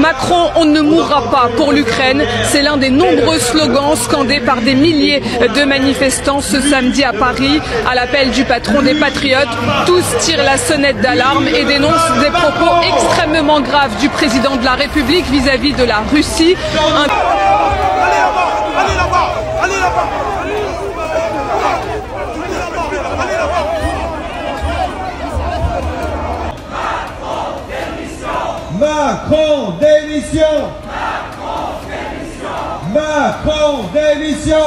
Macron, on ne mourra pas pour l'Ukraine. C'est l'un des nombreux slogans scandés par des milliers de manifestants ce samedi à Paris. À l'appel du patron des Patriotes, tous tirent la sonnette d'alarme et dénoncent des propos extrêmement graves du président de la République vis-à-vis de la Russie. Allez là-bas, allez là-bas, allez là-bas. Macron démission. Macron démission.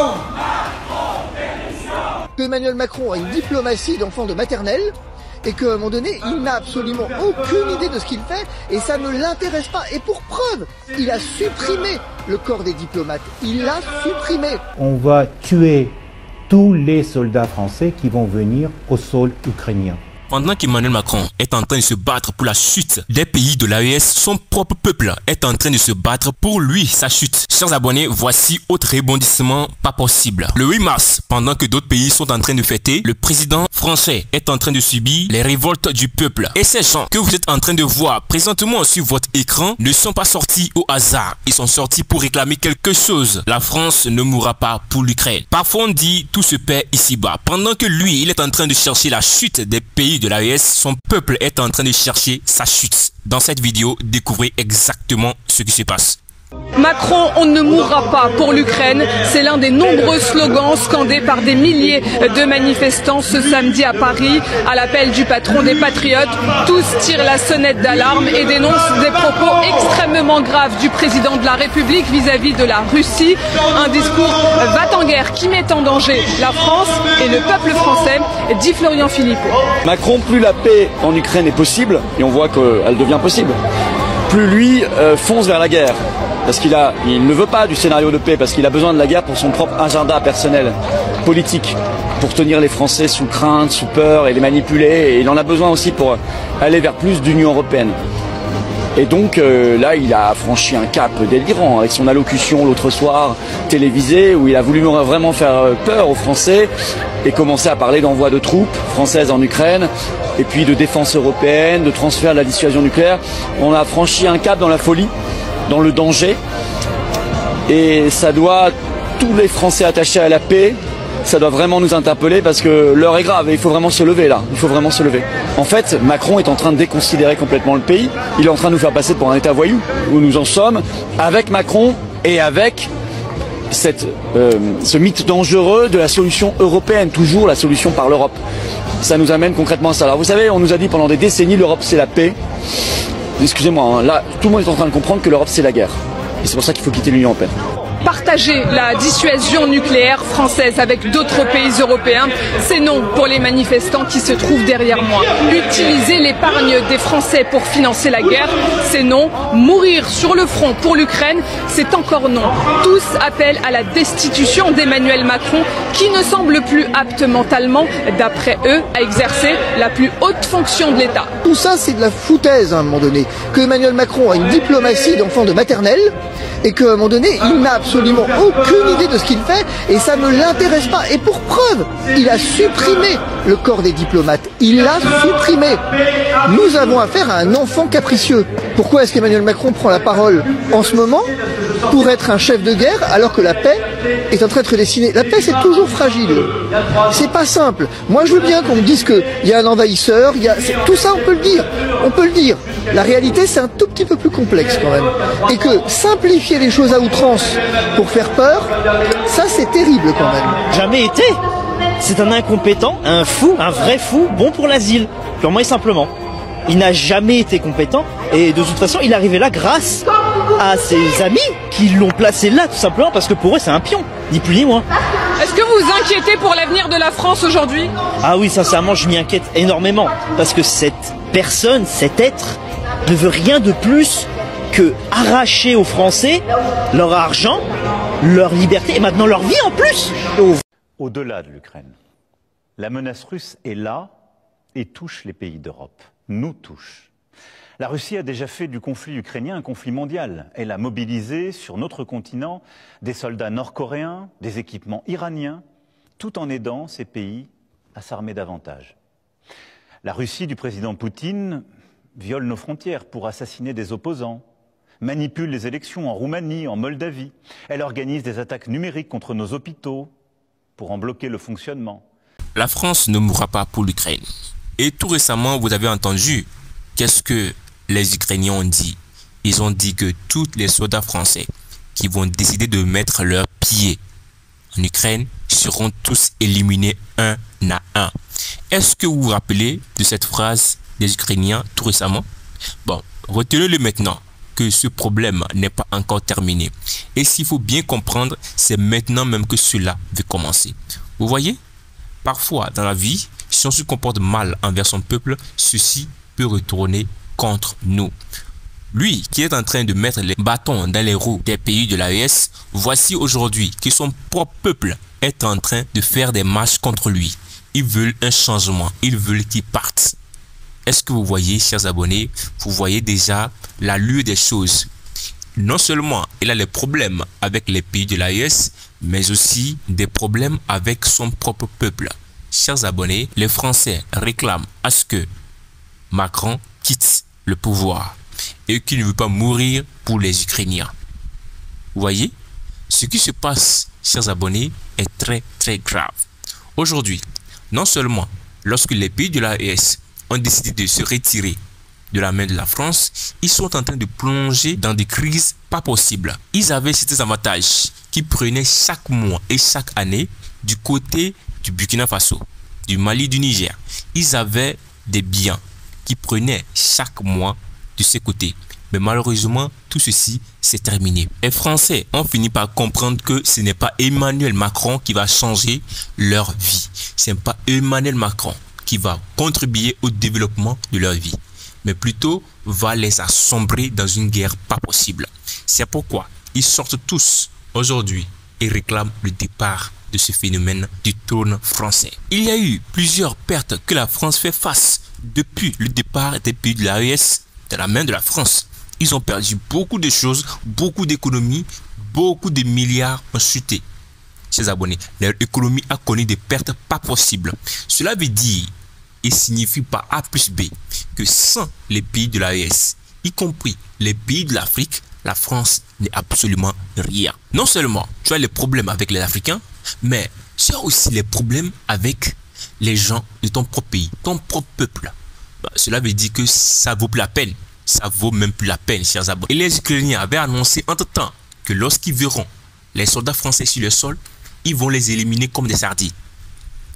Emmanuel Macron a une diplomatie d'enfant de maternelle et qu'à un moment donné, il n'a absolument aucune idée de ce qu'il fait et ça ne l'intéresse pas. Et pour preuve, il a supprimé le corps des diplomates. Il l'a supprimé. On va tuer tous les soldats français qui vont venir au sol ukrainien. Pendant qu'Emmanuel Macron est en train de se battre pour la chute des pays de l'AES, son propre peuple est en train de se battre pour lui, sa chute. Chers abonnés, voici autre rebondissement pas possible. Le 8 mars, pendant que d'autres pays sont en train de fêter, le président français est en train de subir les révoltes du peuple. Et ces gens que vous êtes en train de voir présentement sur votre écran ne sont pas sortis au hasard. Ils sont sortis pour réclamer quelque chose. La France ne mourra pas pour l'Ukraine. Parfois on dit tout se perd ici-bas. Pendant que lui, il est en train de chercher la chute des pays de l'AES, son peuple est en train de chercher sa chute. Dans cette vidéo, découvrez exactement ce qui se passe. Macron, on ne mourra pas pour l'Ukraine. C'est l'un des nombreux slogans scandés par des milliers de manifestants ce samedi à Paris. À l'appel du patron des Patriotes, tous tirent la sonnette d'alarme et dénoncent des propos extrêmement graves du président de la République vis-à-vis de la Russie. Un discours va-t-en-guerre qui met en danger la France et le peuple français, dit Florian Philippot. Macron, plus la paix en Ukraine est possible, et on voit qu'elle devient possible, plus lui fonce vers la guerre. Parce qu'il ne veut pas du scénario de paix, parce qu'il a besoin de la guerre pour son propre agenda personnel, politique, pour tenir les Français sous crainte, sous peur et les manipuler. Et il en a besoin aussi pour aller vers plus d'Union européenne. Et donc là, il a franchi un cap délirant avec son allocution l'autre soir télévisée, où il a voulu vraiment faire peur aux Français et commencer à parler d'envoi de troupes françaises en Ukraine, et puis de défense européenne, de transfert de la dissuasion nucléaire. On a franchi un cap dans la folie, dans le danger, et ça doit, tous les Français attachés à la paix, ça doit vraiment nous interpeller, parce que l'heure est grave et il faut vraiment se lever là, il faut vraiment se lever. En fait, Macron est en train de déconsidérer complètement le pays, il est en train de nous faire passer pour un État voyou, où nous en sommes, avec Macron et avec ce mythe dangereux de la solution européenne, toujours la solution par l'Europe. Ça nous amène concrètement à ça. Alors vous savez, on nous a dit pendant des décennies, l'Europe c'est la paix. Excusez-moi, hein, là, tout le monde est en train de comprendre que l'Europe c'est la guerre. Et c'est pour ça qu'il faut quitter l'Union européenne. Partager la dissuasion nucléaire française avec d'autres pays européens, c'est non pour les manifestants qui se trouvent derrière moi. Utiliser l'épargne des Français pour financer la guerre, c'est non. Mourir sur le front pour l'Ukraine, c'est encore non. Tous appellent à la destitution d'Emmanuel Macron, qui ne semble plus apte mentalement, d'après eux, à exercer la plus haute fonction de l'État. Tout ça, c'est de la foutaise à un moment donné. Que Emmanuel Macron a une diplomatie d'enfant de maternelle et qu'à un moment donné, il n'a absolument aucune idée de ce qu'il fait et ça ne l'intéresse pas. Et pour preuve, il a supprimé le corps des diplomates. Il l'a supprimé. Nous avons affaire à un enfant capricieux. Pourquoi est-ce qu'Emmanuel Macron prend la parole en ce moment pour être un chef de guerre alors que la paix est en train d'être dessinée? La paix, c'est toujours fragile. C'est pas simple. Moi, je veux bien qu'on me dise qu'il y a un envahisseur, tout ça, on peut le dire. On peut le dire. La réalité, c'est un tout petit peu plus complexe quand même. Et que simplifier les choses à outrance pour faire peur, ça, c'est terrible quand même. Jamais été. C'est un incompétent, un fou, un vrai fou, bon pour l'asile, purement et simplement. Il n'a jamais été compétent et de toute façon, il est arrivé là grâce à ses amis qui l'ont placé là, tout simplement parce que pour eux, c'est un pion, ni plus ni moins. Est-ce que vous vous inquiétez pour l'avenir de la France aujourd'hui? Ah oui, sincèrement, je m'y inquiète énormément parce que cette personne, cet être, ne veut rien de plus que arracher aux Français leur argent, leur liberté et maintenant leur vie en plus. Au-delà de l'Ukraine, la menace russe est là et touche les pays d'Europe, nous touche. La Russie a déjà fait du conflit ukrainien un conflit mondial. Elle a mobilisé sur notre continent des soldats nord-coréens, des équipements iraniens, tout en aidant ces pays à s'armer davantage. La Russie du président Poutine viole nos frontières pour assassiner des opposants, manipule les élections en Roumanie, en Moldavie. Elle organise des attaques numériques contre nos hôpitaux pour en bloquer le fonctionnement. La France ne mourra pas pour l'Ukraine. Et tout récemment, vous avez entendu qu'est-ce que les Ukrainiens ont dit. Ils ont dit que tous les soldats français qui vont décider de mettre leurs pieds en Ukraine seront tous éliminés un à un. Est-ce que vous vous rappelez de cette phrase des Ukrainiens tout récemment? Bon, retenez-le maintenant que ce problème n'est pas encore terminé. Et s'il faut bien comprendre, c'est maintenant même que cela veut commencer. Vous voyez? Parfois, dans la vie, si on se comporte mal envers son peuple, ceci peut retourner contre nous. Lui qui est en train de mettre les bâtons dans les roues des pays de l'AES, voici aujourd'hui que son propre peuple est en train de faire des marches contre lui. Ils veulent un changement, ils veulent qu'il parte. Est-ce que vous voyez, chers abonnés, vous voyez déjà l'allure des choses. Non seulement il a des problèmes avec les pays de l'AES, mais aussi des problèmes avec son propre peuple. Chers abonnés, les Français réclament à ce que Macron quitte le pouvoir et qu'il ne veut pas mourir pour les Ukrainiens. Vous voyez, ce qui se passe, chers abonnés, est très grave. Aujourd'hui, non seulement lorsque les pays de l'AES ont décidé de se retirer de la main de la France, ils sont en train de plonger dans des crises pas possibles. Ils avaient certains avantages qui prenaient chaque mois et chaque année du côté du Burkina Faso, du Mali, du Niger. Ils avaient des biens qui prenaient chaque mois de ces côtés. Mais malheureusement, tout ceci s'est terminé. Les Français ont fini par comprendre que ce n'est pas Emmanuel Macron qui va changer leur vie. Ce n'est pas Emmanuel Macron qui va contribuer au développement de leur vie, mais plutôt va les assombrer dans une guerre pas possible. C'est pourquoi ils sortent tous aujourd'hui et réclament le départ de ce phénomène du trône français. Il y a eu plusieurs pertes que la France fait face depuis le départ des pays de l'AES de la main de la France. Ils ont perdu beaucoup de choses, beaucoup d'économies, beaucoup de milliards ont chuté. Chers abonnés, leur économie a connu des pertes pas possibles. Cela veut dire et signifie par A plus B que sans les pays de l'AES, y compris les pays de l'Afrique, la France n'est absolument rien. Non seulement tu as les problèmes avec les Africains, mais tu as aussi les problèmes avec les gens de ton propre pays, ton propre peuple. Cela veut dire que ça vaut plus la peine. Ça vaut même plus la peine, chers abonnés. Et les Ukrainiens avaient annoncé entre-temps que lorsqu'ils verront les soldats français sur le sol, ils vont les éliminer comme des sardines.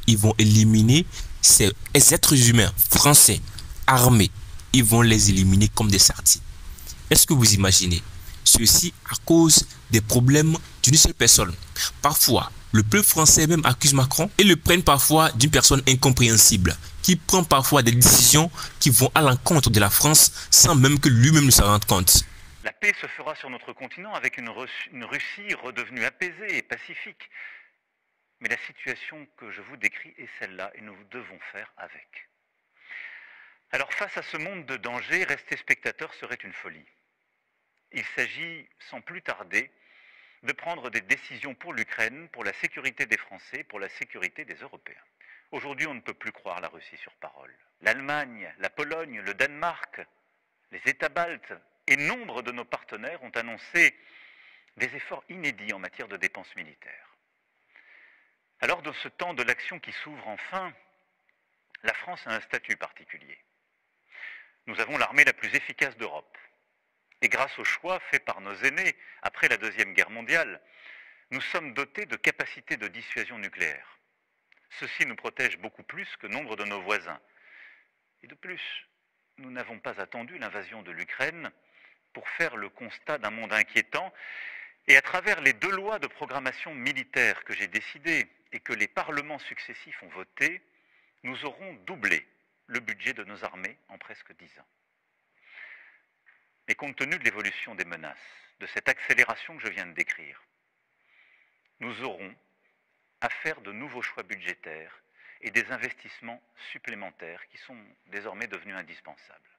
Ils vont éliminer ces êtres humains français armés. Ils vont les éliminer comme des sardines. Est-ce que vous imaginez? Ceci à cause des problèmes d'une seule personne. Parfois, le peuple français même accuse Macron et le prennent parfois d'une personne incompréhensible qui prend parfois des décisions qui vont à l'encontre de la France sans même que lui-même ne s'en rende compte. La paix se fera sur notre continent avec une Russie redevenue apaisée et pacifique. Mais la situation que je vous décris est celle-là et nous devons faire avec. Alors face à ce monde de danger, rester spectateur serait une folie. Il s'agit sans plus tarder de prendre des décisions pour l'Ukraine, pour la sécurité des Français, pour la sécurité des Européens. Aujourd'hui, on ne peut plus croire la Russie sur parole. L'Allemagne, la Pologne, le Danemark, les États baltes et nombre de nos partenaires ont annoncé des efforts inédits en matière de dépenses militaires. Alors, dans ce temps de l'action qui s'ouvre enfin, la France a un statut particulier. Nous avons l'armée la plus efficace d'Europe. Et grâce au choix fait par nos aînés après la Deuxième Guerre mondiale, nous sommes dotés de capacités de dissuasion nucléaire. Ceci nous protège beaucoup plus que nombre de nos voisins. Et de plus, nous n'avons pas attendu l'invasion de l'Ukraine pour faire le constat d'un monde inquiétant. Et à travers les 2 lois de programmation militaire que j'ai décidées et que les parlements successifs ont votées, nous aurons doublé le budget de nos armées en presque 10 ans. Mais compte tenu de l'évolution des menaces, de cette accélération que je viens de décrire, nous aurons à faire de nouveaux choix budgétaires et des investissements supplémentaires qui sont désormais devenus indispensables.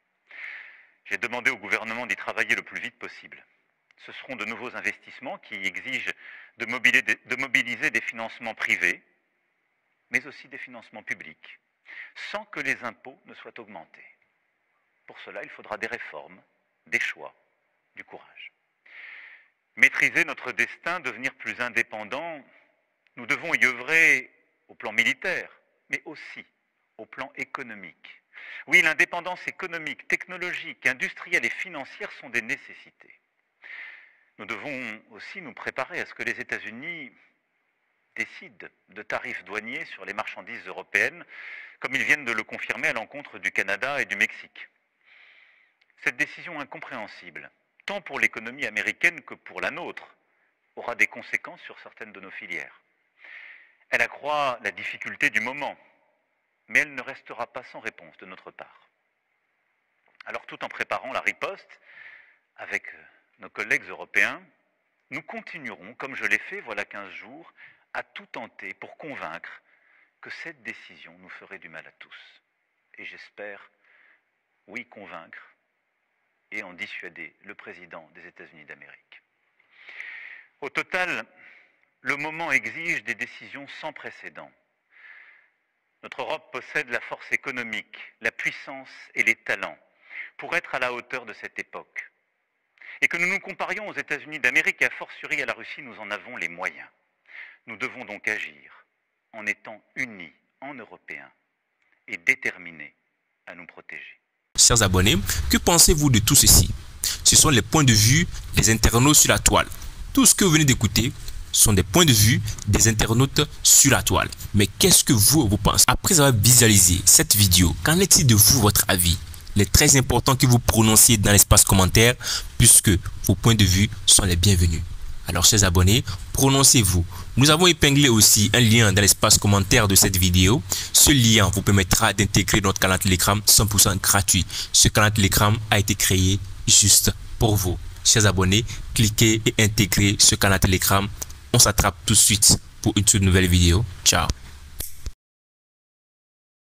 J'ai demandé au gouvernement d'y travailler le plus vite possible. Ce seront de nouveaux investissements qui exigent de mobiliser des financements privés, mais aussi des financements publics, sans que les impôts ne soient augmentés. Pour cela, il faudra des réformes, des choix du courage. Maîtriser notre destin, devenir plus indépendant, nous devons y œuvrer au plan militaire, mais aussi au plan économique. Oui, l'indépendance économique, technologique, industrielle et financière sont des nécessités. Nous devons aussi nous préparer à ce que les États-Unis décident de tarifs douaniers sur les marchandises européennes, comme ils viennent de le confirmer à l'encontre du Canada et du Mexique. Cette décision incompréhensible, tant pour l'économie américaine que pour la nôtre, aura des conséquences sur certaines de nos filières. Elle accroît la difficulté du moment, mais elle ne restera pas sans réponse de notre part. Alors, tout en préparant la riposte avec nos collègues européens, nous continuerons, comme je l'ai fait voilà 15 jours, à tout tenter pour convaincre que cette décision nous ferait du mal à tous. Et j'espère, oui, convaincre et en dissuader le président des États-Unis d'Amérique. Au total, le moment exige des décisions sans précédent. Notre Europe possède la force économique, la puissance et les talents pour être à la hauteur de cette époque. Et que nous nous comparions aux États-Unis d'Amérique et a fortiori à la Russie, nous en avons les moyens. Nous devons donc agir en étant unis en Européens et déterminés à nous protéger. Chers abonnés, que pensez-vous de tout ceci? Ce sont les points de vue des internautes sur la toile. Tout ce que vous venez d'écouter sont des points de vue des internautes sur la toile. Mais qu'est-ce que vous pensez? Après avoir visualisé cette vidéo, qu'en est-il de vous, votre avis? Il est très important que vous prononciez dans l'espace commentaire puisque vos points de vue sont les bienvenus. Alors, chers abonnés, prononcez-vous. Nous avons épinglé aussi un lien dans l'espace commentaire de cette vidéo. Ce lien vous permettra d'intégrer notre canal Telegram 100% gratuit. Ce canal Telegram a été créé juste pour vous. Chers abonnés, cliquez et intégrez ce canal Telegram. On s'attrape tout de suite pour une toute nouvelle vidéo. Ciao.